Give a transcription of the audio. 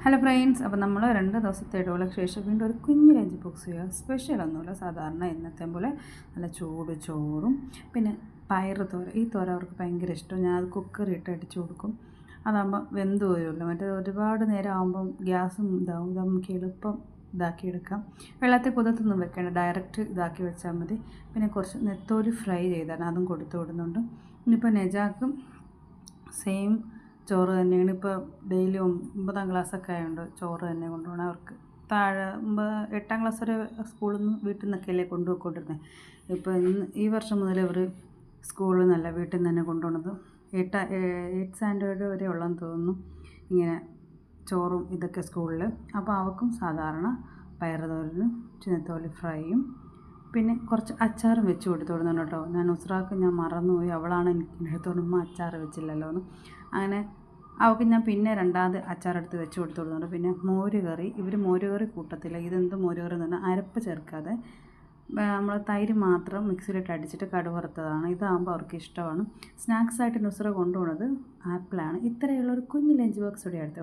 Hello friends, അപ്പോൾ നമ്മൾ 2 ദിവസത്തെ ഇടവേളയ്ക്ക് ശേഷം വീണ്ടും ഒരു കുഞ്ഞു ലഞ്ച് ബോക്സ് ചെയ്യുക. സ്പെഷ്യലൊന്നുമില്ല, സാധാരണ എന്നത്തെ പോലെ നല്ല ചൂട് ചോറും പിന്നെ പയറ് തോര. ഈ തോര അവർക്ക് ഭയങ്കര ഇഷ്ടം. ഞാനത് കുക്കറിട്ട് അടിച്ചു കൊടുക്കും. അതാകുമ്പോൾ വെന്ത് വരുമല്ലോ. മറ്റേ ഒരുപാട് നേരം ആകുമ്പം ഗ്യാസും ഇതാവും. ഇത് നമുക്ക് എളുപ്പം ഇതാക്കിയെടുക്കാം. വെള്ളത്തിൽ കുതിർത്തൊന്നും വെക്കേണ്ട, ഡയറക്റ്റ് ഇതാക്കി വെച്ചാൽ മതി. പിന്നെ കുറച്ച് നെത്തോലി ഫ്രൈ ചെയ്താണ്, അതും കൊടുത്തു വിടുന്നുണ്ട്. ഇനിയിപ്പോൾ നെജാക്കും സെയിം ചോറ് തന്നെയാണ്. ഇപ്പോൾ ഡെയിലി 9ാം ക്ലാസ്സൊക്കെ ആയതുകൊണ്ട് ചോറ് തന്നെ കൊണ്ടുപോകണം. അവർക്ക് താഴെ 8ാം ക്ലാസ് വരെ സ്കൂളിൽ നിന്ന് വീട്ടിൽ നിന്നൊക്കെയല്ലേ കൊണ്ടുപോയിക്കൊണ്ടിരുന്നത്. ഇപ്പോൾ ഈ വർഷം മുതൽ അവർ സ്കൂളിൽ നിന്നല്ല വീട്ടിൽ നിന്ന് തന്നെ കൊണ്ടുപോകുന്നത്. 8th സ്റ്റാൻഡേർഡ് വരെ ഉള്ളതെന്ന് തോന്നുന്നു ഇങ്ങനെ ചോറും ഇതൊക്കെ സ്കൂളിൽ. അപ്പോൾ അവർക്കും സാധാരണ പയറ് തോരനും നെത്തോലി ഫ്രൈയും പിന്നെ കുറച്ച് അച്ചാറും വെച്ച് കൊടുത്തു വിടുന്നുണ്ട് കേട്ടോ. ഞാൻ മറന്നുപോയി. അവളാണ് എനിക്ക് എടുത്തോണ്ട് അച്ചാർ വെച്ചില്ലല്ലോ എന്ന്. അങ്ങനെ അവൾക്ക് ഞാൻ പിന്നെ രണ്ടാമത് അച്ചാറെടുത്ത് വെച്ച് കൊടുത്തു വിടുന്നുണ്ട്. പിന്നെ മോര് കറി, ഇവർ മോര് കറി കൂട്ടത്തില്ല. ഇതെന്ത് മോര് കറി എന്ന് പറഞ്ഞാൽ അരപ്പ് ചേർക്കാതെ നമ്മൾ തൈര് മാത്രം മിക്സിയിലിട്ട് അടിച്ചിട്ട് കടുക് വറുത്തതാണ്. ഇതാകുമ്പോൾ അവർക്ക് ഇഷ്ടമാണ്. സ്നാക്സായിട്ട് നുസ്ര കൊണ്ടുപോകുന്നത് ആപ്പിളാണ്. ഇത്രയുള്ള ഒരു കുഞ്ഞു ലഞ്ച് ബോക്സ് കൂടി എടുത്തു.